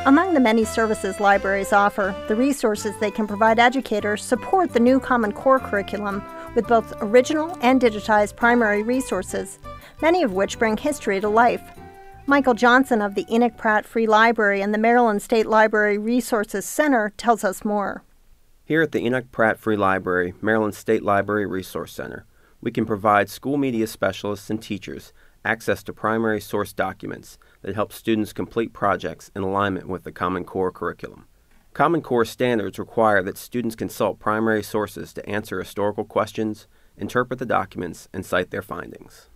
Among the many services libraries offer, the resources they can provide educators support the new Common Core curriculum with both original and digitized primary resources, many of which bring history to life. Michael Johnson of the Enoch Pratt Free Library and the Maryland State Library Resources Center tells us more. Here at the Enoch Pratt Free Library, Maryland State Library Resource Center, we can provide school media specialists and teachers access to primary source documents that help students complete projects in alignment with the Common Core curriculum. Common Core standards require that students consult primary sources to answer historical questions, interpret the documents, and cite their findings.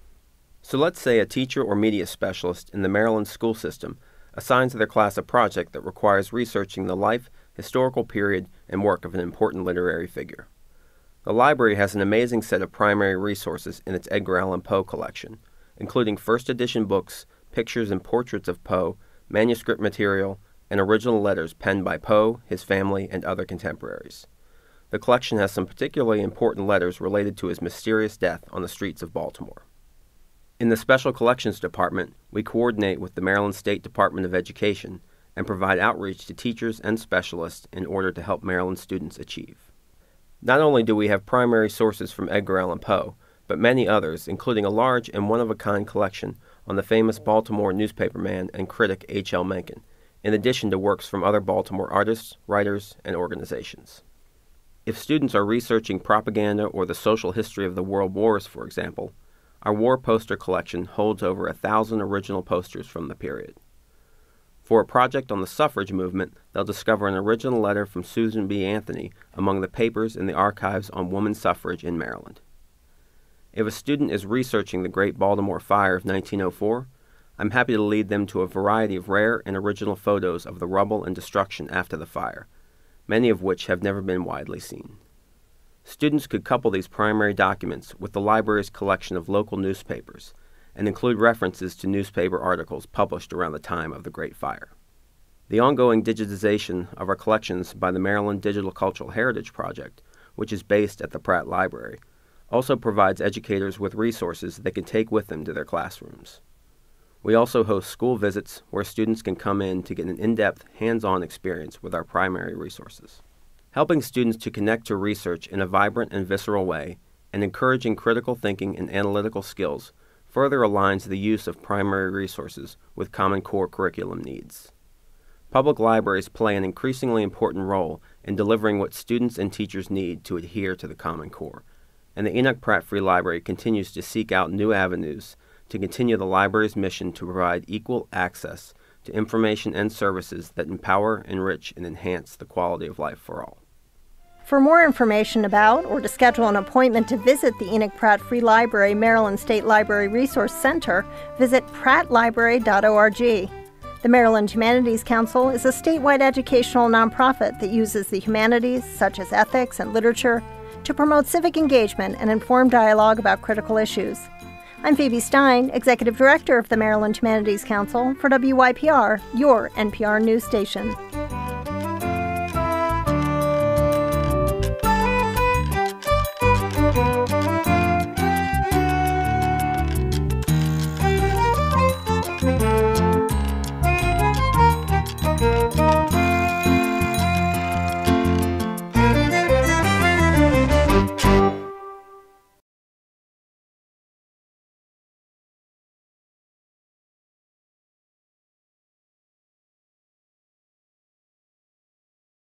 So let's say a teacher or media specialist in the Maryland school system assigns their class a project that requires researching the life, historical period, and work of an important literary figure. The library has an amazing set of primary resources in its Edgar Allan Poe collection, including first edition books, pictures and portraits of Poe, manuscript material, and original letters penned by Poe, his family, and other contemporaries. The collection has some particularly important letters related to his mysterious death on the streets of Baltimore. In the Special Collections Department, we coordinate with the Maryland State Department of Education and provide outreach to teachers and specialists in order to help Maryland students achieve. Not only do we have primary sources from Edgar Allan Poe, but many others, including a large and one-of-a-kind collection on the famous Baltimore newspaperman and critic H.L. Mencken, in addition to works from other Baltimore artists, writers, and organizations. If students are researching propaganda or the social history of the world wars, for example, our war poster collection holds over 1,000 original posters from the period. For a project on the suffrage movement, they'll discover an original letter from Susan B. Anthony among the papers in the archives on woman suffrage in Maryland. If a student is researching the Great Baltimore Fire of 1904, I'm happy to lead them to a variety of rare and original photos of the rubble and destruction after the fire, many of which have never been widely seen. Students could couple these primary documents with the library's collection of local newspapers and include references to newspaper articles published around the time of the Great Fire. The ongoing digitization of our collections by the Maryland Digital Cultural Heritage Project, which is based at the Pratt Library, also provides educators with resources they can take with them to their classrooms. We also host school visits where students can come in to get an in-depth, hands-on experience with our primary resources. Helping students to connect to research in a vibrant and visceral way and encouraging critical thinking and analytical skills further aligns the use of primary resources with Common Core curriculum needs. Public libraries play an increasingly important role in delivering what students and teachers need to adhere to the Common Core, and the Enoch Pratt Free Library continues to seek out new avenues to continue the library's mission to provide equal access to information and services that empower, enrich, and enhance the quality of life for all. For more information about or to schedule an appointment to visit the Enoch Pratt Free Library Maryland State Library Resource Center, visit prattlibrary.org. The Maryland Humanities Council is a statewide educational nonprofit that uses the humanities, such as ethics and literature, to promote civic engagement and informed dialogue about critical issues. I'm Phoebe Stein, Executive Director of the Maryland Humanities Council for WYPR, your NPR news station.